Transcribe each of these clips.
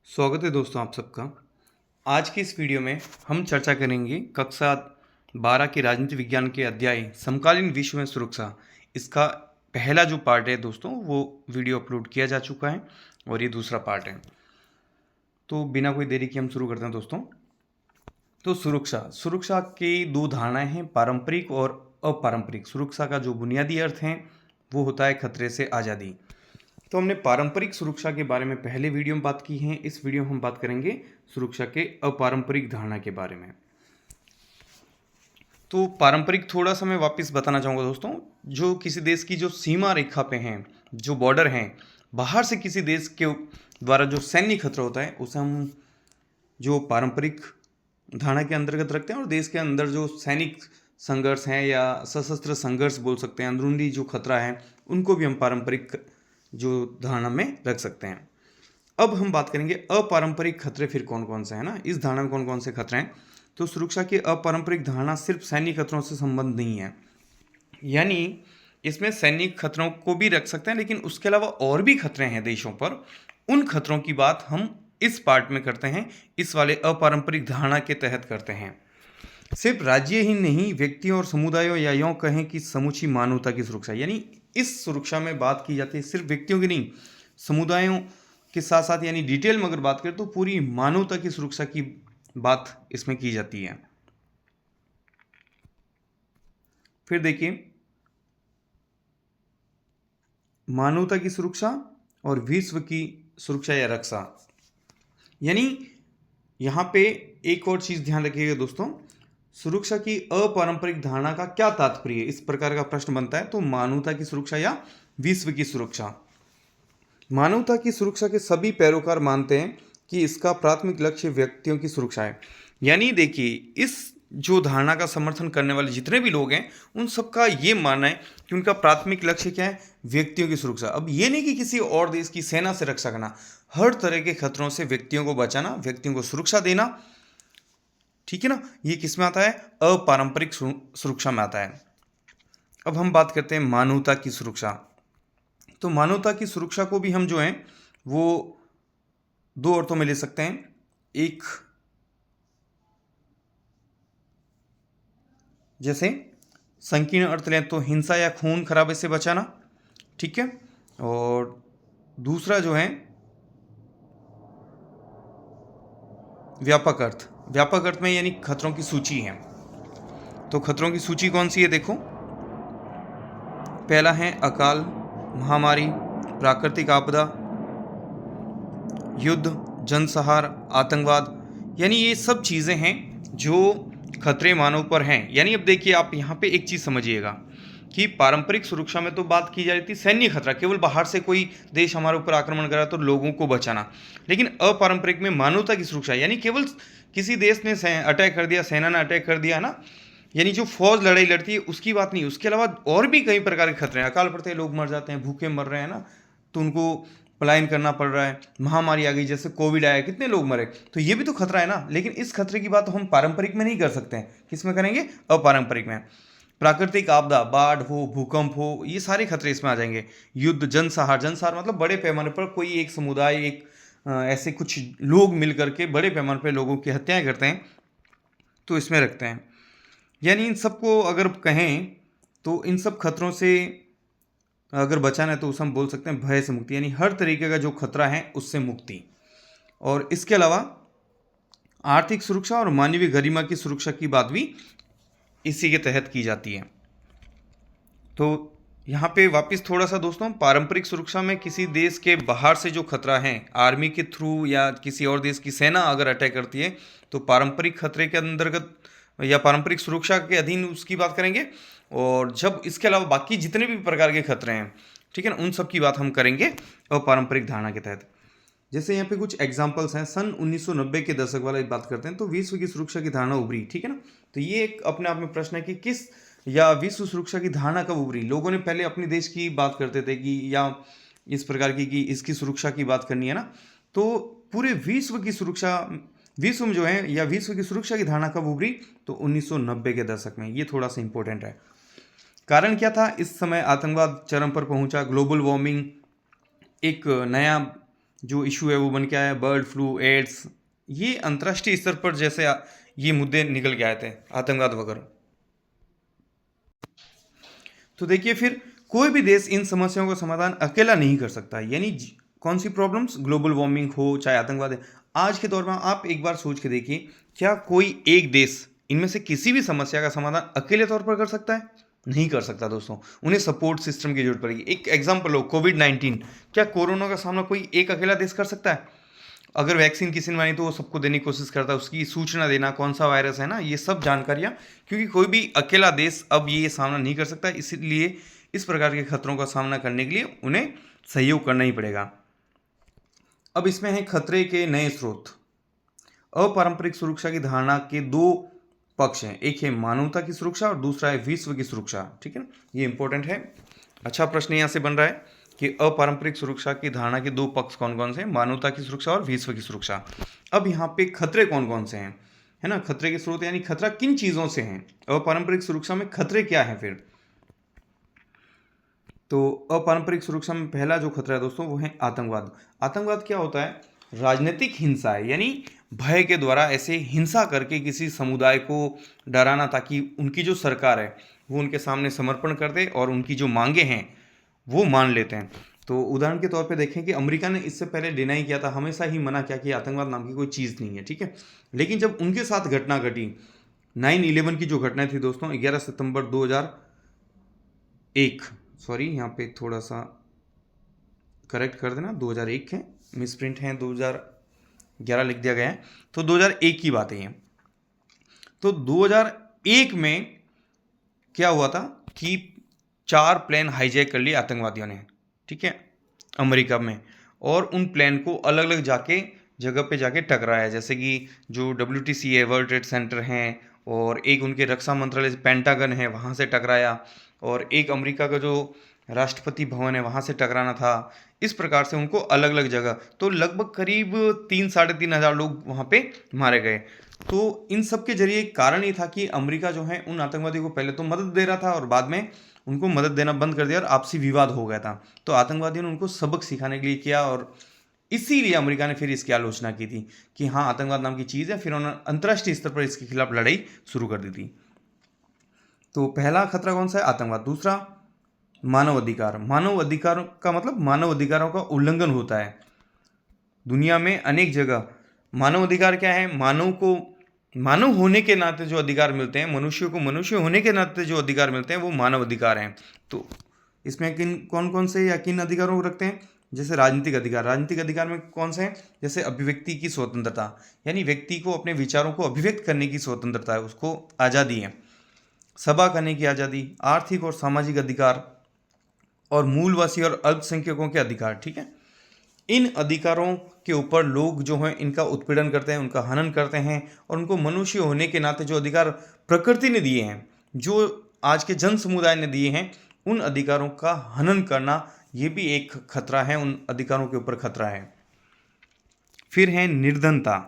स्वागत है दोस्तों आप सबका। आज की इस वीडियो में हम चर्चा करेंगे कक्षा 12 के राजनीति विज्ञान के अध्याय समकालीन विश्व में सुरक्षा। इसका पहला जो पार्ट है दोस्तों वो वीडियो अपलोड किया जा चुका है और ये दूसरा पार्ट है। तो बिना कोई देरी के हम शुरू करते हैं दोस्तों। तो सुरक्षा की दो धारणाएं हैं, पारंपरिक और अपारंपरिक। सुरक्षा का जो बुनियादी अर्थ है वो होता है खतरे से आज़ादी। तो हमने पारंपरिक सुरक्षा के बारे में पहले वीडियो में बात की है। इस वीडियो में हम बात करेंगे सुरक्षा के अपारंपरिक धारणा के बारे में। तो पारंपरिक थोड़ा सा मैं वापस बताना चाहूँगा दोस्तों। जो किसी देश की जो सीमा रेखा पे हैं, जो बॉर्डर हैं, बाहर से किसी देश के द्वारा जो सैन्य खतरा होता है उसे हम जो पारंपरिक धारणा के अंतर्गत रखते हैं। और देश के अंदर जो सैनिक संघर्ष हैं या सशस्त्र संघर्ष बोल सकते हैं, अंदरूनी जो खतरा है, उनको भी हम पारंपरिक जो धारणा में रख सकते हैं। अब हम बात करेंगे अपारंपरिक खतरे फिर कौन कौन से हैं ना, इस धारणा में कौन कौन से खतरे हैं। तो सुरक्षा की अपारंपरिक धारणा सिर्फ सैनिक खतरों से संबंध नहीं है, यानी इसमें सैनिक खतरों को भी रख सकते हैं, लेकिन उसके अलावा और भी खतरे हैं देशों पर। उन खतरों की बात हम इस पार्ट में करते हैं, इस वाले अपारंपरिक धारणा के तहत करते हैं। सिर्फ राज्य ही नहीं, व्यक्तियों और समुदायों या यूं कहें कि समूची मानवता की सुरक्षा, यानी इस सुरक्षा में बात की जाती है सिर्फ व्यक्तियों की नहीं, समुदायों के साथ साथ, यानी डिटेल में अगर बात करें तो पूरी मानवता की सुरक्षा की बात इसमें की जाती है। फिर देखिए, मानवता की सुरक्षा और विश्व की सुरक्षा या रक्षा, यानी यहाँ पे एक और चीज ध्यान रखिएगा दोस्तों। सुरक्षा की अपारंपरिक धारणा का क्या तात्पर्य, इस प्रकार का प्रश्न बनता है। तो मानवता की सुरक्षा या विश्व की सुरक्षा। मानवता की सुरक्षा के सभी पैरोकार मानते हैं कि इसका प्राथमिक लक्ष्य व्यक्तियों की सुरक्षा है। यानी देखिए, इस जो धारणा का समर्थन करने वाले जितने भी लोग हैं उन सबका ये मानना है कि उनका प्राथमिक लक्ष्य क्या है, व्यक्तियों की सुरक्षा। अब ये नहीं कि किसी और देश की सेना से रक्षा करना, हर तरह के खतरों से व्यक्तियों को बचाना, व्यक्तियों को सुरक्षा देना, ठीक है ना। ये किस में आता है, अपारंपरिक सुरक्षा में आता है। अब हम बात करते हैं मानवता की सुरक्षा। तो मानवता की सुरक्षा को भी हम जो है वो दो अर्थों में ले सकते हैं। एक जैसे संकीर्ण अर्थ लें तो हिंसा या खून खराबे से बचाना, ठीक है। और दूसरा जो है व्यापक अर्थ में, यानी खतरों की सूची है। तो खतरों की सूची कौन सी है देखो। पहला है अकाल, महामारी, प्राकृतिक आपदा, युद्ध, जनसंहार, आतंकवाद, यानी ये सब चीज़ें हैं जो खतरे मानव पर हैं। यानी अब देखिए, आप यहाँ पे एक चीज़ समझिएगा कि पारंपरिक सुरक्षा में तो बात की जा रही थी सैन्य खतरा, केवल बाहर से कोई देश हमारे ऊपर आक्रमण करा तो लोगों को बचाना। लेकिन अपारंपरिक में मानवता की सुरक्षा, यानी केवल किसी देश ने अटैक कर दिया, सेना ने अटैक कर दिया ना, यानी जो फौज लड़ाई लड़ती है उसकी बात नहीं, उसके अलावा और भी कई प्रकार के खतरे हैं। अकाल पड़ते हैं, लोग मर जाते हैं, भूखे मर रहे हैं ना, तो उनको पलायन करना पड़ रहा है। महामारी आ गई, जैसे कोविड आया, कितने लोग मरे, तो ये भी तो खतरा है ना। लेकिन इस खतरे की बात हम पारंपरिक में नहीं कर सकते हैं, किस में करेंगे, अपारंपरिक में। प्राकृतिक आपदा, बाढ़ हो, भूकंप हो, ये सारे खतरे इसमें आ जाएंगे। युद्ध, जनसंहार मतलब बड़े पैमाने पर कोई एक समुदाय, एक ऐसे कुछ लोग मिल करके बड़े पैमाने पर लोगों की हत्याएं करते हैं, तो इसमें रखते हैं। यानी इन सबको अगर कहें तो इन सब खतरों से अगर बचाना है तो उसे हम बोल सकते हैं भय से मुक्ति, यानी हर तरीके का जो खतरा है उससे मुक्ति। और इसके अलावा आर्थिक सुरक्षा और मानवीय गरिमा की सुरक्षा की बात भी इसी के तहत की जाती है। तो यहाँ पे वापस थोड़ा सा दोस्तों, पारंपरिक सुरक्षा में किसी देश के बाहर से जो खतरा है, आर्मी के थ्रू या किसी और देश की सेना अगर अटैक करती है तो पारंपरिक खतरे के अंतर्गत या पारंपरिक सुरक्षा के अधीन उसकी बात करेंगे। और जब इसके अलावा बाकी जितने भी प्रकार के खतरे हैं, ठीक है ना, उन सब की बात हम करेंगे अपारंपरिक धारणा के तहत। जैसे यहाँ पे कुछ एग्जाम्पल्स हैं, सन 1990 के दशक वाला बात करते हैं तो विश्व की सुरक्षा की धारणा उभरी, ठीक है ना। तो ये एक अपने आप में प्रश्न है कि किस या विश्व सुरक्षा की धारणा कब उभरी। लोगों ने पहले अपने देश की बात करते थे कि या इस प्रकार की कि इसकी सुरक्षा की बात करनी है ना, तो पूरे विश्व की सुरक्षा, विश्व में जो है या विश्व की सुरक्षा की धारणा कब उभरी, तो 1990 के दशक में। ये थोड़ा सा इंपॉर्टेंट है। कारण क्या था, इस समय आतंकवाद चरम पर पहुंचा, ग्लोबल वार्मिंग एक नया जो इशू है वो बन के आया, बर्ड फ्लू, एड्स, ये अंतर्राष्ट्रीय स्तर पर जैसे ये मुद्दे निकल के आए थे, आतंकवाद वगैरह। तो देखिए फिर कोई भी देश इन समस्याओं का समाधान अकेला नहीं कर सकता, यानी कौन सी प्रॉब्लम्स, ग्लोबल वार्मिंग हो चाहे आतंकवाद है, आज के दौर में आप एक बार सोच के देखिए, क्या कोई एक देश इनमें से किसी भी समस्या का समाधान अकेले तौर पर कर सकता है? नहीं कर सकता दोस्तों, उन्हें सपोर्ट सिस्टम की जरूरत पड़ेगी। एक एग्जाम्पल लो, कोविड-19, क्या कोरोना का सामना कोई एक अकेला देश कर सकता है? अगर वैक्सीन किसी ने बनी तो वो सबको देने की कोशिश करता है, उसकी सूचना देना, कौन सा वायरस है ना, ये सब जानकारियाँ, क्योंकि कोई भी अकेला देश अब ये सामना नहीं कर सकता, इसलिए इस प्रकार के खतरों का सामना करने के लिए उन्हें सहयोग करना ही पड़ेगा। अब इसमें है खतरे के नए स्रोत। अपारंपरिक सुरक्षा की धारणा के दो पक्ष हैं, एक है मानवता की सुरक्षा और दूसरा है विश्व की सुरक्षा, ठीक है ना, ये इंपॉर्टेंट है। अच्छा प्रश्न यहाँ से बन रहा है कि अपारंपरिक सुरक्षा की धारणा के दो पक्ष कौन कौन से हैं, मानवता की सुरक्षा और विश्व की सुरक्षा। अब यहाँ पे खतरे कौन कौन से हैं, है ना, खतरे के स्रोत, यानी खतरा किन चीज़ों से हैं, अपारंपरिक सुरक्षा में खतरे क्या है फिर। तो अपारंपरिक सुरक्षा में पहला जो खतरा है दोस्तों वो है आतंकवाद। आतंकवाद क्या होता है? राजनीतिक हिंसा है, यानी भय के द्वारा ऐसे हिंसा करके किसी समुदाय को डराना, ताकि उनकी जो सरकार है वो उनके सामने समर्पण कर दे और उनकी जो मांगे हैं वो मान लेते हैं। तो उदाहरण के तौर पे देखें कि अमेरिका ने इससे पहले डिनाई किया था, हमेशा ही मना किया कि आतंकवाद नाम की कोई चीज़ नहीं है, ठीक है। लेकिन जब उनके साथ घटना घटी, 9/11 की जो घटना थी दोस्तों, 11 सितंबर 2001, सॉरी यहाँ पे थोड़ा सा करेक्ट कर देना, 2001 है, मिस प्रिंट है, 2011 लिख दिया गया है, तो 2001 की बात है ये। तो 2001 में क्या हुआ था कि 4 प्लेन हाईजैक कर लिए आतंकवादियों ने, ठीक है, अमेरिका में, और उन प्लेन को अलग अलग जगह पे जाके टकराया, जैसे कि जो WTC है, वर्ल्ड ट्रेड सेंटर हैं, और एक उनके रक्षा मंत्रालय पेंटागन है वहाँ से टकराया, और एक अमेरिका का जो राष्ट्रपति भवन है वहाँ से टकराना था। इस प्रकार से उनको अलग अलग जगह, तो लगभग करीब 3-3.5 हज़ार लोग वहाँ पे मारे गए। तो इन सब के जरिए कारण ये था कि अमेरिका जो है उन आतंकवादियों को पहले तो मदद दे रहा था और बाद में उनको मदद देना बंद कर दिया और आपसी विवाद हो गया था। तो आतंकवादियों ने उनको सबक सिखाने के लिए किया, और इसीलिए अमेरिका ने फिर इसकी आलोचना की थी कि हाँ आतंकवाद नाम की चीज़ है, फिर उन्होंने अंतर्राष्ट्रीय स्तर पर इसके खिलाफ लड़ाई शुरू कर दी थी। तो पहला खतरा कौन सा है? आतंकवाद। दूसरा मानव अधिकार। मानव अधिकार का मतलब मानव अधिकारों का उल्लंघन होता है दुनिया में अनेक जगह। मानव अधिकार क्या है? मानव को मानव होने के नाते जो अधिकार मिलते हैं, मनुष्य को मनुष्य होने के नाते जो अधिकार मिलते हैं वो मानव अधिकार हैं। तो इसमें कौन कौन से या किन अधिकारों को रखते हैं? जैसे राजनीतिक अधिकार। राजनीतिक अधिकार में कौन से हैं? जैसे अभिव्यक्ति की स्वतंत्रता, यानी व्यक्ति को अपने विचारों को अभिव्यक्त करने की स्वतंत्रता है, उसको आज़ादी है। सभा करने की आज़ादी, आर्थिक और सामाजिक अधिकार, और मूलवासी और अल्पसंख्यकों के अधिकार, ठीक है। इन अधिकारों के ऊपर लोग जो हैं इनका उत्पीड़न करते हैं, उनका हनन करते हैं, और उनको मनुष्य होने के नाते जो अधिकार प्रकृति ने दिए हैं, जो आज के जन समुदाय ने दिए हैं, उन अधिकारों का हनन करना ये भी एक खतरा है, उन अधिकारों के ऊपर खतरा है। फिर है निर्धनता।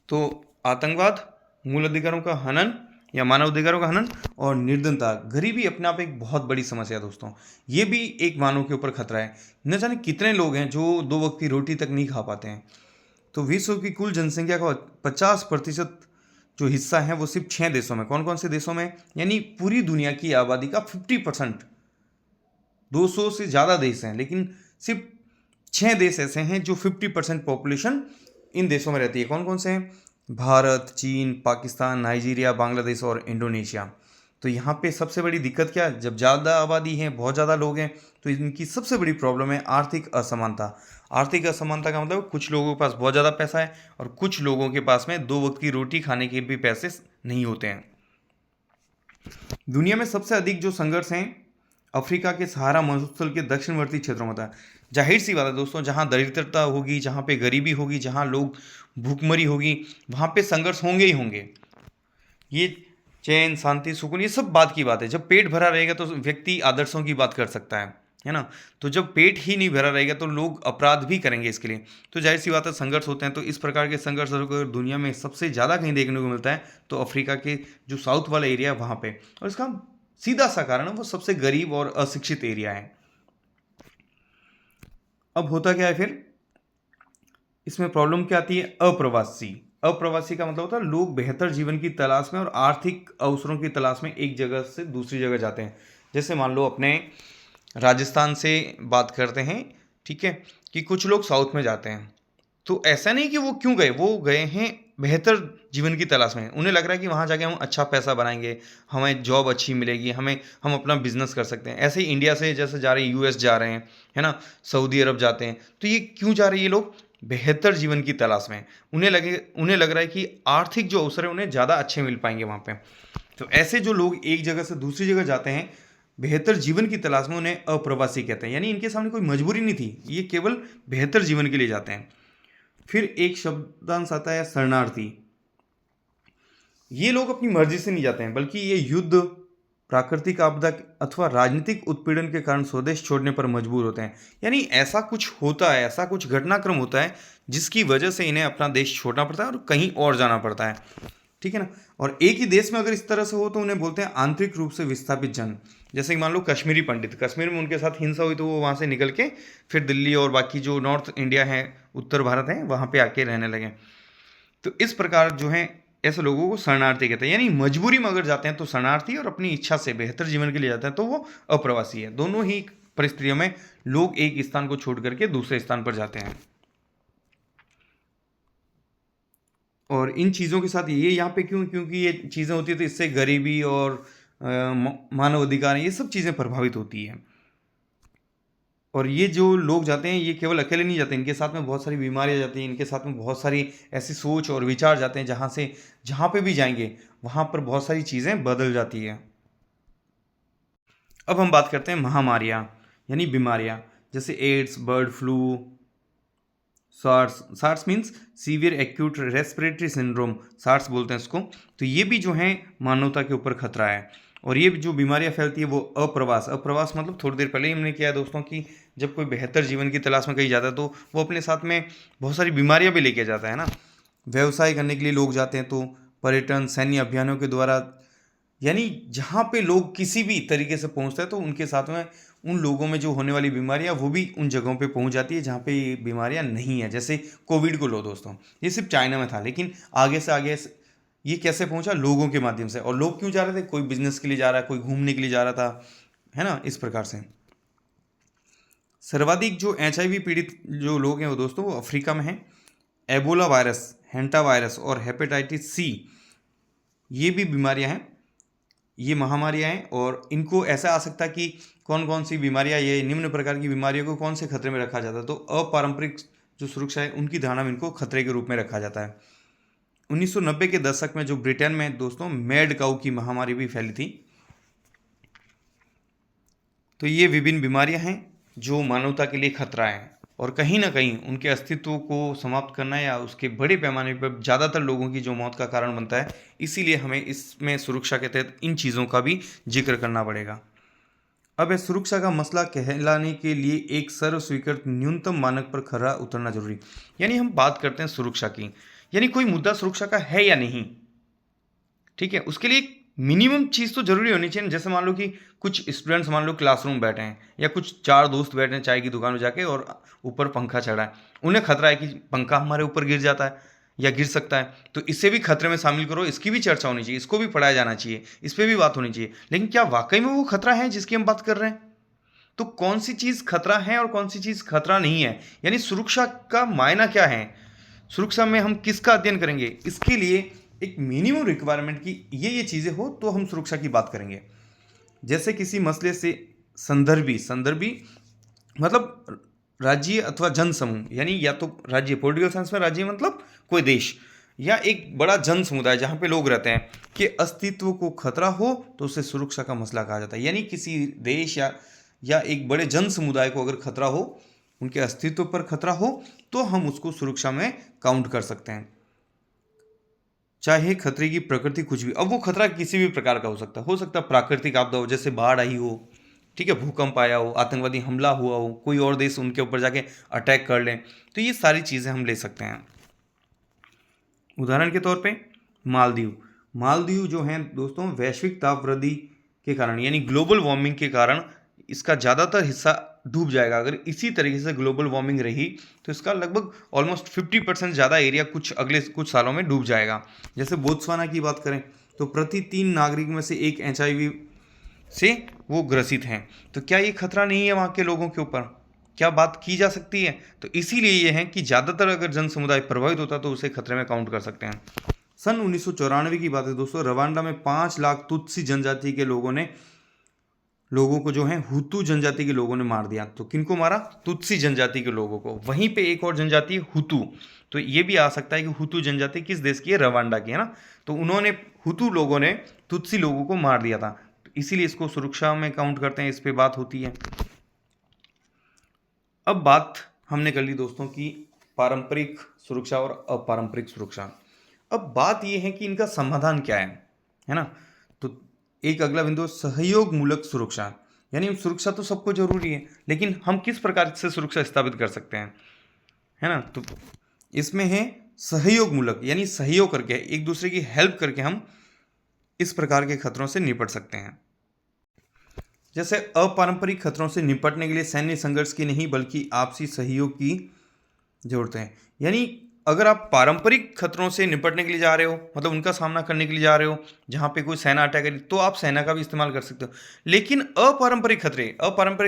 तो आतंकवाद, मूल अधिकारों का हनन या मानव अधिकारों का हनन, और निर्धनता, गरीबी अपने आप एक बहुत बड़ी समस्या है दोस्तों। ये भी एक मानव के ऊपर खतरा है। न जाने कितने लोग हैं जो 2 वक्त की रोटी तक नहीं खा पाते हैं। तो विश्व की कुल जनसंख्या का 50% जो हिस्सा है वो सिर्फ 6 देशों में। कौन कौन से देशों में? यानी पूरी दुनिया की आबादी का 50%, 200 से ज़्यादा देश हैं, लेकिन सिर्फ 6 देश ऐसे हैं जो 50% पॉपुलेशन इन देशों में रहती है। कौन कौन से हैं? भारत, चीन, पाकिस्तान, नाइजीरिया, बांग्लादेश और इंडोनेशिया। तो यहाँ पे सबसे बड़ी दिक्कत क्या है? जब ज़्यादा आबादी है, बहुत ज़्यादा लोग हैं, तो इनकी सबसे बड़ी प्रॉब्लम है आर्थिक असमानता। आर्थिक असमानता का मतलब कुछ लोगों के पास बहुत ज़्यादा पैसा है और कुछ लोगों के पास में 2 वक्त की रोटी खाने के भी पैसे नहीं होते हैं। दुनिया में सबसे अधिक जो संघर्ष हैं अफ्रीका के सहारा मरुस्थल के दक्षिणवर्ती क्षेत्रों में होता है। जाहिर सी बात है दोस्तों, जहाँ दरिद्रता होगी, जहाँ पे गरीबी होगी, जहाँ लोग भूखमरी होगी, वहाँ पे संघर्ष होंगे ही होंगे। ये चैन, शांति, सुकून, ये सब बात की बात है। जब पेट भरा रहेगा तो व्यक्ति आदर्शों की बात कर सकता है ना। तो जब पेट ही नहीं भरा रहेगा तो लोग अपराध भी करेंगे इसके लिए। तो जाहिर सी बात है संघर्ष होते हैं। तो इस प्रकार के संघर्ष अगर दुनिया में सबसे ज़्यादा कहीं देखने को मिलता है तो अफ्रीका के जो साउथ वाला एरिया है वहाँ पे, और इसका सीधा सा कारण है वो सबसे गरीब और अशिक्षित एरिया है। अब होता क्या है फिर? इसमें प्रॉब्लम क्या आती है? अप्रवासी। अप्रवासी का मतलब होता है लोग बेहतर जीवन की तलाश में और आर्थिक अवसरों की तलाश में एक जगह से दूसरी जगह जाते हैं। जैसे मान लो अपने राजस्थान से बात करते हैं, ठीक है, कि कुछ लोग साउथ में जाते हैं, तो ऐसा नहीं कि वो क्यों गए, वो गए हैं बेहतर जीवन की तलाश में। उन्हें लग रहा है कि वहाँ जाके हम अच्छा पैसा बनाएंगे, हमें जॉब अच्छी मिलेगी, हम अपना बिजनेस कर सकते हैं। ऐसे ही इंडिया से जैसे जा रहे हैं, यूएस जा रहे हैं, है ना, सऊदी अरब जाते हैं, तो ये क्यों जा रहे हैं? ये लोग बेहतर जीवन की तलाश में। उन्हें लग रहा है कि आर्थिक जो अवसर है उन्हें ज़्यादा अच्छे मिल पाएंगे वहाँ पे। तो ऐसे जो लोग एक जगह से दूसरी जगह जाते हैं बेहतर जीवन की तलाश में, उन्हें अप्रवासी कहते हैं। यानी इनके सामने कोई मजबूरी नहीं थी, ये केवल बेहतर जीवन के लिए जाते हैं। फिर एक शब्दांश आता है शरणार्थी। ये लोग अपनी मर्जी से नहीं जाते हैं, बल्कि ये युद्ध, प्राकृतिक आपदा अथवा राजनीतिक उत्पीड़न के कारण स्वदेश छोड़ने पर मजबूर होते हैं। यानी ऐसा कुछ होता है, ऐसा कुछ घटनाक्रम होता है जिसकी वजह से इन्हें अपना देश छोड़ना पड़ता है और कहीं और जाना पड़ता है, ठीक है ना। और एक ही देश में अगर इस तरह से हो तो उन्हें बोलते हैं आंतरिक रूप से विस्थापित जन। जैसे कि मान लो कश्मीरी पंडित, कश्मीर में उनके साथ हिंसा हुई तो वो वहाँ से निकल के फिर दिल्ली और बाकी जो नॉर्थ इंडिया है, उत्तर भारत है, वहाँ पे आके रहने लगे। तो इस प्रकार जो है ऐसे लोगों को शरणार्थी कहते हैं। यानी मजबूरी में अगर जाते हैं तो शरणार्थी, और अपनी इच्छा से बेहतर जीवन के लिए जाते हैं तो वो अप्रवासी है। दोनों ही परिस्थितियों में लोग एक स्थान को छोड़ करके दूसरे स्थान पर जाते हैं। और इन चीज़ों के साथ ये यहाँ पे क्यों, क्योंकि ये चीज़ें होती है तो इससे गरीबी और मानव अधिकार, ये सब चीज़ें प्रभावित होती हैं। और ये जो लोग जाते हैं ये केवल अकेले नहीं जाते, इनके साथ में बहुत सारी बीमारियां जाती हैं, इनके साथ में बहुत सारी ऐसी सोच और विचार जाते हैं जहाँ पे भी जाएंगे वहाँ पर बहुत सारी चीज़ें बदल जाती है। अब हम बात करते हैं महामारियाँ यानी बीमारियाँ, जैसे AIDS, bird flu, SARS. SARS means severe acute respiratory syndrome, SARS बोलते हैं इसको। तो ये भी जो है मानवता के ऊपर खतरा है। और ये जो बीमारियां फैलती है वो अप्रवास, अप्रवास मतलब थोड़ी देर पहले ही हमने किया है दोस्तों कि जब कोई बेहतर जीवन की तलाश में कहीं जाता है तो वो अपने साथ में बहुत सारी बीमारियां भी लेके जाता है ना। व्यवसाय करने के लिए लोग जाते हैं तो पर्यटन, सैन्य अभियानों के द्वारा, यानी जहाँ पे लोग किसी भी तरीके से पहुँचते हैं तो उनके साथ में उन लोगों में जो होने वाली बीमारियाँ वो भी उन जगहों पे पहुँच जाती है जहाँ पे ये बीमारियाँ नहीं है। जैसे कोविड को लो दोस्तों, ये सिर्फ चाइना में था, लेकिन आगे ये कैसे पहुँचा? लोगों के माध्यम से। और लोग क्यों जा रहे थे? कोई बिजनेस के लिए जा रहा है, कोई घूमने के लिए जा रहा था, है ना, इस प्रकार से। सर्वाधिक जो HIV पीड़ित जो लोग हैं वो दोस्तों वो अफ्रीका में हैं। एबोला वायरस, हेंटा वायरस और हेपेटाइटिस C, ये भी बीमारियां हैं, ये महामारियां हैं। और इनको ऐसा आ सकता है कि कौन कौन सी बीमारियां, ये निम्न प्रकार की बीमारियों को कौन से खतरे में रखा जाता है, तो अपारंपरिक जो सुरक्षा है उनकी धारणा में इनको खतरे के रूप में रखा जाता है। 1990 के दशक में जो ब्रिटेन में दोस्तों मैड काऊ की महामारी भी फैली थी। तो ये विभिन्न बीमारियां हैं जो मानवता के लिए खतरा है, और कहीं ना कहीं उनके अस्तित्व को समाप्त करना या उसके बड़े पैमाने पर ज़्यादातर लोगों की जो मौत का कारण बनता है, इसीलिए हमें इसमें सुरक्षा के तहत इन चीज़ों का भी जिक्र करना पड़ेगा। अब इस सुरक्षा का मसला कहलाने के लिए एक सर्वस्वीकृत न्यूनतम मानक पर खरा उतरना जरूरी। यानी हम बात करते हैं सुरक्षा की, यानी कोई मुद्दा सुरक्षा का है या नहीं, ठीक है, उसके लिए एक मिनिमम चीज़ तो जरूरी होनी चाहिए। जैसे मान लो कि कुछ स्टूडेंट्स मान लो क्लासरूम बैठे हैं, या कुछ चार दोस्त बैठे हैं चाय की दुकान में जाके और ऊपर पंखा चढ़ा है, उन्हें खतरा है कि पंखा हमारे ऊपर गिर जाता है या गिर सकता है, तो इसे भी खतरे में शामिल करो, इसकी भी चर्चा होनी चाहिए, इसको भी पढ़ाया जाना चाहिए, इस पर भी बात होनी चाहिए। लेकिन क्या वाकई में वो खतरा है जिसकी हम बात कर रहे हैं? तो कौन सी चीज़ खतरा है और कौन सी चीज़ खतरा नहीं है, यानी सुरक्षा का मायना क्या है, सुरक्षा में हम किसका अध्ययन करेंगे, इसके लिए एक मिनिमम रिक्वायरमेंट की ये चीज़ें हो तो हम सुरक्षा की बात करेंगे। जैसे किसी मसले से संदर्भी, संदर्भी मतलब राज्य अथवा जन समूह, यानी या तो राज्य पॉलिटिकल साइंस में राज्य मतलब कोई देश या एक बड़ा जन समुदाय जहाँ पे लोग रहते हैं, कि अस्तित्व को खतरा हो तो उसे सुरक्षा का मसला कहा जाता है। यानी किसी देश या एक बड़े जन समुदाय को अगर खतरा हो, उनके अस्तित्व पर खतरा हो, तो हम उसको सुरक्षा में काउंट कर सकते हैं। चाहे खतरे की प्रकृति कुछ भी, अब वो खतरा किसी भी प्रकार का हो सकता है प्राकृतिक आपदा हो, जैसे बाढ़ आई हो, ठीक है, भूकंप आया हो, आतंकवादी हमला हुआ हो, कोई और देश उनके ऊपर जाके अटैक कर लें, तो ये सारी चीज़ें हम ले सकते हैं। उदाहरण के तौर पे मालदीव, मालदीव जो हैं दोस्तों वैश्विक ताप वृद्धि के कारण यानी ग्लोबल वार्मिंग के कारण इसका ज़्यादातर हिस्सा डूब जाएगा। अगर इसी तरीके से ग्लोबल वार्मिंग रही तो इसका लगभग ऑलमोस्ट 50% ज़्यादा एरिया अगले कुछ सालों में डूब जाएगा। जैसे बोत्सवाना की बात करें तो प्रति 3 नागरिक में से एक HIV से वो ग्रसित हैं। तो क्या ये खतरा नहीं है वहाँ के लोगों के ऊपर? क्या बात की जा सकती है? तो इसीलिए ये है कि ज़्यादातर अगर जन समुदाय प्रभावित होता तो उसे खतरे में काउंट कर सकते हैं। सन 1994 की बात है दोस्तों, रवांडा में 5 लाख तुत्सी जनजाति के लोगों को जो है हुतू जनजाति के लोगों ने मार दिया। तो किनको मारा? तुत्सी जनजाति के लोगों को। वहीं पे एक और जनजाति है हुतू। तो ये भी आ सकता है कि हुतू जनजाति किस देश की है? रवांडा की है ना। तो उन्होंने हुतू लोगों ने तुत्सी लोगों को मार दिया था, तो इसीलिए इसको सुरक्षा में काउंट करते हैं, इस पे बात होती है। अब बात हमने कर ली दोस्तों की पारंपरिक सुरक्षा और अपारंपरिक सुरक्षा। अब बात यह है कि इनका समाधान क्या है ना। तो एक अगला बिंदु सहयोग मूलक सुरक्षा, यानी सुरक्षा तो सबको जरूरी है, लेकिन हम किस प्रकार से सुरक्षा स्थापित कर सकते हैं, है ना। तो इसमें है सहयोग मूलक, यानी सहयोग करके, एक दूसरे की हेल्प करके हम इस प्रकार के खतरों से निपट सकते हैं। जैसे अपारंपरिक खतरों से निपटने के लिए सैन्य संघर्ष की नहीं बल्कि आपसी सहयोग की जरूरत है। यानी अगर आप पारंपरिक खतरों से निपटने के लिए जा रहे हो, मतलब उनका सामना करने के लिए जा रहे हो, जहाँ पे कोई सेना अटैक करी, तो आप सेना का भी इस्तेमाल कर सकते हो। लेकिन अपारंपरिक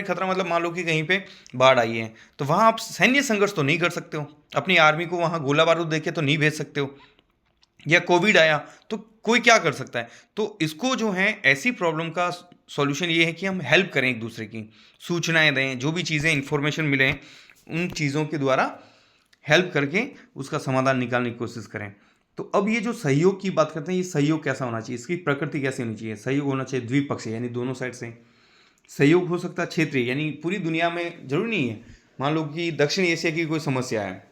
खतरा मतलब मान लो कि कहीं पे बाढ़ आई है, तो वहाँ आप सैन्य संघर्ष तो नहीं कर सकते हो, अपनी आर्मी को वहाँ गोला बारूद देके तो नहीं भेज सकते हो। या कोविड आया तो कोई क्या कर सकता है? तो इसको जो है, ऐसी प्रॉब्लम का सॉल्यूशन ये है कि हम हेल्प करें, एक दूसरे की सूचनाएं दें, जो भी चीज़ें इंफॉर्मेशन मिले उन चीज़ों के द्वारा हेल्प करके उसका समाधान निकालने की कोशिश करें। तो अब ये जो सहयोग की बात करते हैं, ये सहयोग कैसा होना चाहिए, इसकी प्रकृति कैसी होनी चाहिए? सहयोग होना चाहिए द्विपक्षीय, यानी दोनों साइड से सहयोग हो सकता है। क्षेत्रीय, यानी पूरी दुनिया में जरूरी नहीं है। मान लो कि दक्षिण एशिया की कोई समस्या है,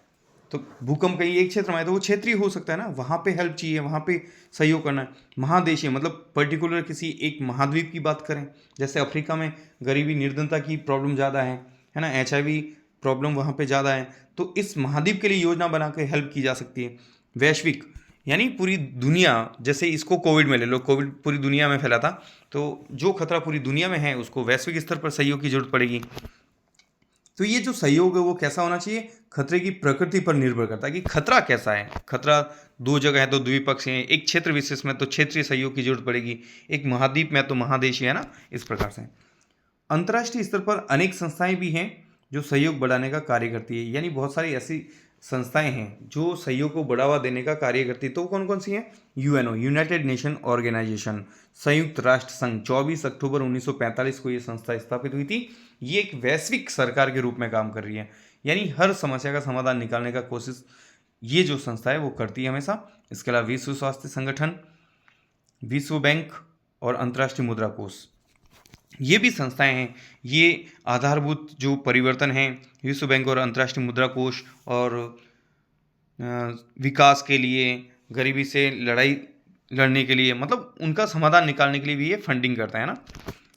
तो भूकंप कहीं एक क्षेत्र में आए तो वो क्षेत्रीय हो सकता है ना, वहाँ पे हेल्प चाहिए, वहाँ पे सहयोग करना है। महादेशीय मतलब पर्टिकुलर किसी एक महाद्वीप की बात करें, जैसे अफ्रीका में गरीबी निर्धनता की प्रॉब्लम ज़्यादा है ना, HIV प्रॉब्लम वहाँ पे ज़्यादा है, तो इस महाद्वीप के लिए योजना बना के हेल्प की जा सकती है। वैश्विक, यानी पूरी दुनिया, जैसे इसको कोविड में ले लो, कोविड पूरी दुनिया में फैला था, तो जो खतरा पूरी दुनिया में है उसको वैश्विक स्तर पर सहयोग की जरूरत पड़ेगी। तो ये जो सहयोग है वो कैसा होना चाहिए? खतरे की प्रकृति पर निर्भर करता है कि खतरा कैसा है। खतरा दो जगह है तो द्विपक्षीय है, एक क्षेत्र विशेष में तो क्षेत्रीय सहयोग की जरूरत पड़ेगी, एक महाद्वीप में तो महादेशीय, है ना। इस प्रकार से अंतर्राष्ट्रीय स्तर पर अनेक संस्थाएं भी हैं जो सहयोग बढ़ाने का कार्य करती है, यानी बहुत सारी ऐसी संस्थाएं हैं जो सहयोग को बढ़ावा देने का कार्य करती है। तो कौन कौन सी हैं? यूएनओ, यूनाइटेड नेशन ऑर्गेनाइजेशन, संयुक्त राष्ट्र संघ, 24 अक्टूबर 1945 को ये संस्था स्थापित हुई थी। ये एक वैश्विक सरकार के रूप में काम कर रही है, यानी हर समस्या का समाधान निकालने का कोशिश ये जो संस्था है वो करती है हमेशा। इसके अलावा विश्व स्वास्थ्य संगठन, विश्व बैंक और अंतर्राष्ट्रीय मुद्रा कोष, ये भी संस्थाएं हैं। ये आधारभूत जो परिवर्तन हैं, विश्व बैंक और अंतर्राष्ट्रीय मुद्रा कोष, और विकास के लिए, गरीबी से लड़ने के लिए, मतलब उनका समाधान निकालने के लिए भी ये फंडिंग करता है ना।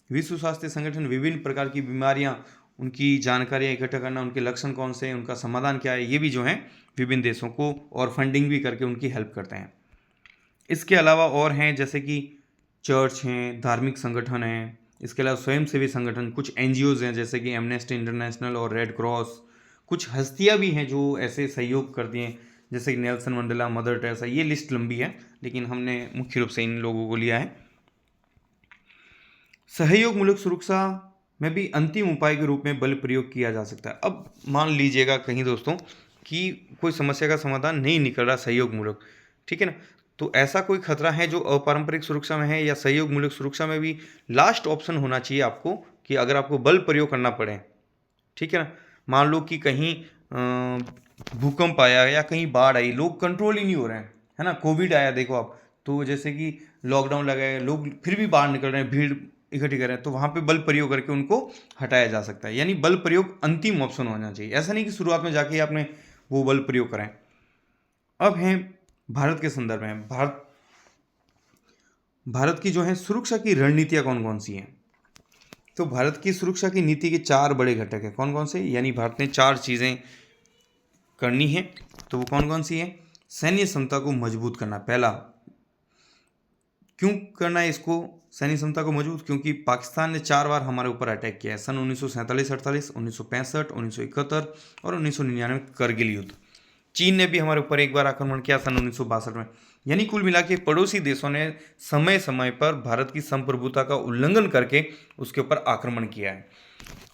विश्व स्वास्थ्य संगठन विभिन्न प्रकार की बीमारियां, उनकी जानकारियां इकट्ठा करना, उनके लक्षण कौन से हैं, उनका समाधान क्या है, ये भी जो है विभिन्न देशों को और फंडिंग भी करके उनकी हेल्प करते हैं। इसके अलावा और हैं जैसे कि चर्च हैं, धार्मिक संगठन हैं, इसके अलावा स्वयंसेवी संगठन, कुछ NGOs हैं जैसे कि एमनेस्टी इंटरनेशनल और रेड क्रॉस, कुछ हस्तियां भी हैं जो ऐसे सहयोग करती हैं जैसे कि नेल्सन मंडेला, मदर टेरेसा। ये लिस्ट लंबी है लेकिन हमने मुख्य रूप से इन लोगों को लिया है। सहयोग मूलक सुरक्षा में भी अंतिम उपाय के रूप में बल प्रयोग किया जा सकता है। अब मान लीजिएगा कहीं दोस्तों कि कोई समस्या का समाधान नहीं निकल रहा सहयोग मूलक, ठीक है ना, तो ऐसा कोई खतरा है जो अपारंपरिक सुरक्षा में है या सहयोग मूलक सुरक्षा में भी लास्ट ऑप्शन होना चाहिए आपको, कि अगर आपको बल प्रयोग करना पड़े, ठीक है ना। मान लो कि कहीं भूकंप आया या कहीं बाढ़ आई, लोग कंट्रोल ही नहीं हो रहे हैं, है ना। कोविड आया देखो आप, तो जैसे कि लॉकडाउन लगाए, लोग फिर भी बाहर निकल रहे हैं, भीड़ इकट्ठी कर रहे हैं, तो वहाँ पे बल प्रयोग करके उनको हटाया जा सकता है। यानी बल प्रयोग अंतिम ऑप्शन होना चाहिए, ऐसा नहीं कि शुरुआत में जाके आपने वो बल प्रयोग कराएं। अब हैं भारत के संदर्भ में, भारत की जो है सुरक्षा की रणनीतियां कौन कौन सी हैं। तो भारत की सुरक्षा की नीति के 4 बड़े घटक हैं। कौन कौन से? यानी भारत ने 4 चीज़ें करनी है, तो वो कौन कौन सी है? सैन्य क्षमता को मजबूत करना, पहला। क्यों करना है इसको सैन्य क्षमता को मजबूत? क्योंकि पाकिस्तान ने 4 बार हमारे ऊपर अटैक किया है, सन 1947-48, 1965, 1971 और 1999 करगिल युद्ध। चीन ने भी हमारे ऊपर एक बार आक्रमण किया सन 1962 में। यानी कुल मिला के पड़ोसी देशों ने समय समय पर भारत की संप्रभुता का उल्लंघन करके उसके ऊपर आक्रमण किया है,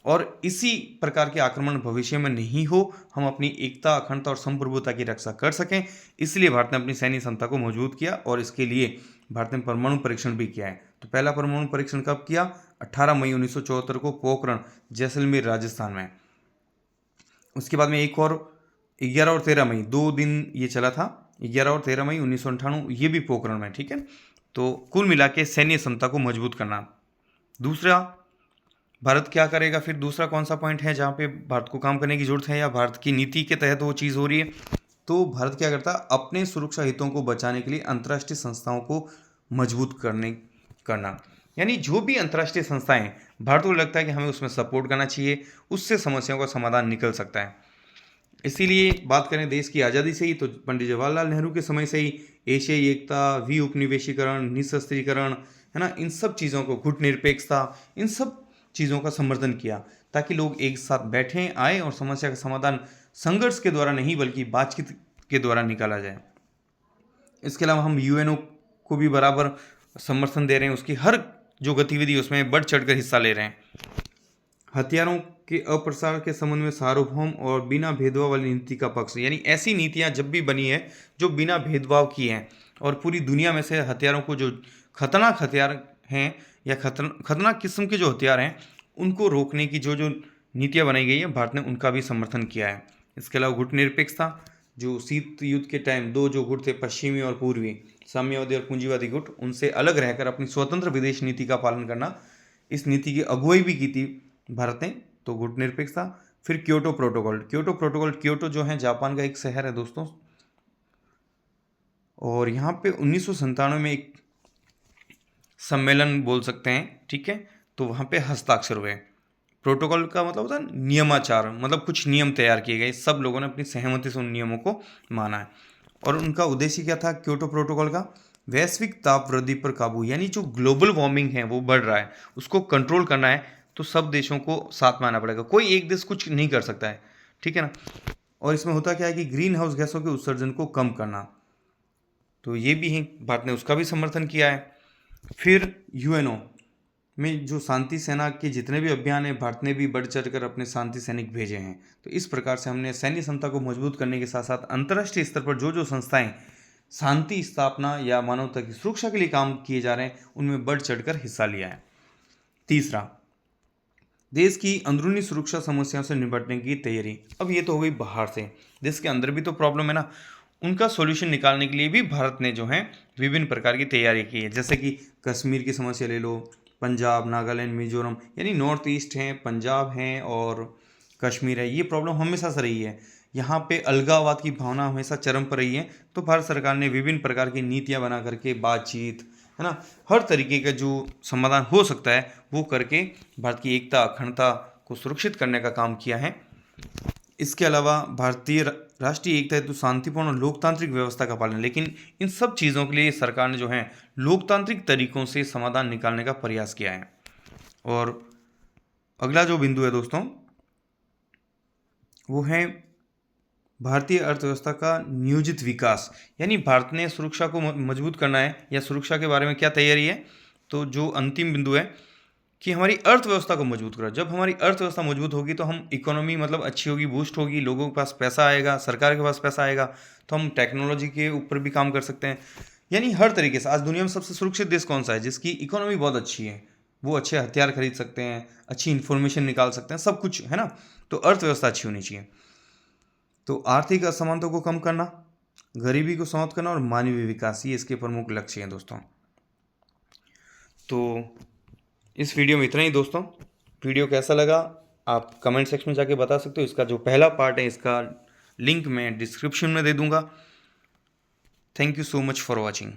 और इसी प्रकार के आक्रमण भविष्य में नहीं हो, हम अपनी एकता, अखंडता और संप्रभुता की रक्षा कर सकें, इसलिए भारत ने अपनी सैन्य क्षमता को मजबूत किया। और इसके लिए भारत ने परमाणु परीक्षण भी किया है। तो पहला परमाणु परीक्षण कब किया? 18 मई 1974 को पोखरण, जैसलमेर, राजस्थान में। उसके बाद में एक और 11 और 13 मई 2 दिन ये चला था, 11 और 13 मई 1998, ये भी पोखरण में। ठीक है, तो कुल मिला के सैन्य क्षमता को मजबूत करना। दूसरा, भारत क्या करेगा फिर? दूसरा कौन सा पॉइंट है जहाँ पे भारत को काम करने की जरूरत है या भारत की नीति के तहत वो चीज़ हो रही है? तो भारत क्या करता है? अपने सुरक्षा हितों को बचाने के लिए अंतर्राष्ट्रीय संस्थाओं को मजबूत करना। यानी जो भी अंतर्राष्ट्रीय संस्थाएं भारत को लगता है कि हमें उसमें सपोर्ट करना चाहिए, उससे समस्याओं का समाधान निकल सकता है। इसीलिए बात करें देश की आज़ादी से ही, तो पंडित जवाहरलाल नेहरू के समय से ही एशियाई एकता, उपनिवेशीकरण, निशस्त्रीकरण, है ना, इन सब चीज़ों को, गुटनिरपेक्षता, इन सब चीज़ों का समर्थन किया ताकि लोग एक साथ बैठें, आए और समस्या का समाधान संघर्ष के द्वारा नहीं बल्कि बातचीत के द्वारा निकाला जाए। इसके अलावा हम यूएनओ को भी बराबर समर्थन दे रहे हैं, उसकी हर जो गतिविधि उसमें बढ़ चढ़कर हिस्सा ले रहे हैं। हथियारों के अप्रसार के संबंध में सार्वभौम और बिना भेदभाव वाली नीति का पक्ष, यानी ऐसी नीतियां जब भी बनी है जो बिना भेदभाव की हैं और पूरी दुनिया में से हथियारों को, जो खतरनाक हथियार हैं या खतरनाक किस्म के जो हथियार हैं, उनको रोकने की जो जो नीतियां बनाई गई है, भारत ने उनका भी समर्थन किया है। इसके अलावा गुटनिरपेक्षता, जो शीत युद्ध के टाइम दो जो गुट थे, पश्चिमी और पूर्वी, साम्यवादी और पूंजीवादी गुट, उनसे अलग रहकर अपनी स्वतंत्र विदेश नीति का पालन करना, इस नीति की अगुवाई भी की थी भारत ने। तो गुटनिरपेक्षता। फिर क्योटो प्रोटोकॉल। क्योटो जो है जापान का एक शहर है दोस्तों, और यहाँ पे 1997 में एक सम्मेलन बोल सकते हैं, ठीक है, तो वहाँ पे हस्ताक्षर हुए। प्रोटोकॉल का मतलब होता है नियमाचार, मतलब कुछ नियम तैयार किए गए, सब लोगों ने अपनी सहमति से उन नियमों को माना है। और उनका उद्देश्य क्या था क्योटो प्रोटोकॉल का? वैश्विक ताप वृद्धि पर काबू, यानी जो ग्लोबल वार्मिंग है वो बढ़ रहा है, उसको कंट्रोल करना है, तो सब देशों को साथ में आना पड़ेगा, कोई एक देश कुछ नहीं कर सकता है, ठीक है ना। और इसमें होता क्या है कि ग्रीन हाउस गैसों के उत्सर्जन को कम करना, तो ये भी है, भारत ने उसका भी समर्थन किया है। फिर यूएनओ में जो शांति सेना के जितने भी अभियान हैं, भारत ने भी बढ़ चढ़कर अपने शांति सैनिक भेजे हैं। तो इस प्रकार से हमने सैन्य क्षमता को मजबूत करने के साथ साथ अंतर्राष्ट्रीय स्तर पर जो जो संस्थाएं शांति स्थापना या मानवता की सुरक्षा के लिए काम किए जा रहे हैं, उनमें बढ़ चढ़कर हिस्सा लिया है। तीसरा, देश की अंदरूनी सुरक्षा समस्याओं से निपटने की तैयारी। अब ये तो हो गई बाहर से, देश के अंदर भी तो प्रॉब्लम है ना, उनका सॉल्यूशन निकालने के लिए भी भारत ने जो है विभिन्न प्रकार की तैयारी की है। जैसे कि कश्मीर की समस्या ले लो, पंजाब, नागालैंड, मिजोरम, यानी नॉर्थ ईस्ट हैं, पंजाब हैं और कश्मीर है, ये प्रॉब्लम हमेशा से रही है। यहाँ पे अलगाववाद की भावना हमेशा चरम पर रही है, तो भारत सरकार ने विभिन्न प्रकार की नीतियाँ बना करके, बातचीत, है ना, हर तरीके का जो समाधान हो सकता है वो करके भारत की एकता, अखंडता को सुरक्षित करने का काम किया है। इसके अलावा भारतीय राष्ट्रीय एकता हेतु शांतिपूर्ण और लोकतांत्रिक व्यवस्था का पालन, लेकिन इन सब चीज़ों के लिए सरकार ने जो है लोकतांत्रिक तरीकों से समाधान निकालने का प्रयास किया है। और अगला जो बिंदु है दोस्तों, वो है भारतीय अर्थव्यवस्था का नियोजित विकास। यानी भारत ने सुरक्षा को मजबूत करना है या सुरक्षा के बारे में क्या तैयारी है, तो जो अंतिम बिंदु है कि हमारी अर्थव्यवस्था को मजबूत करो। जब हमारी अर्थव्यवस्था मजबूत होगी तो हम इकोनॉमी मतलब अच्छी होगी, बूस्ट होगी, लोगों के पास पैसा आएगा, सरकार के पास पैसा आएगा, तो हम टेक्नोलॉजी के ऊपर भी काम कर सकते हैं। यानी हर तरीके से आज दुनिया में सबसे सुरक्षित देश कौन सा है? जिसकी इकोनॉमी बहुत अच्छी है, वो अच्छे हथियार खरीद सकते हैं, अच्छी इन्फॉर्मेशन निकाल सकते हैं, सब कुछ है ना। तो अर्थव्यवस्था अच्छी होनी चाहिए। तो आर्थिक असमानता को कम करना, गरीबी को समाप्त करना और मानवीय विकास, ये इसके प्रमुख लक्ष्य हैं दोस्तों। तो इस वीडियो में इतना ही दोस्तों। वीडियो कैसा लगा आप कमेंट सेक्शन में जाके बता सकते हो। इसका जो पहला पार्ट है इसका लिंक मैं डिस्क्रिप्शन में दे दूंगा। Thank you so much for watching.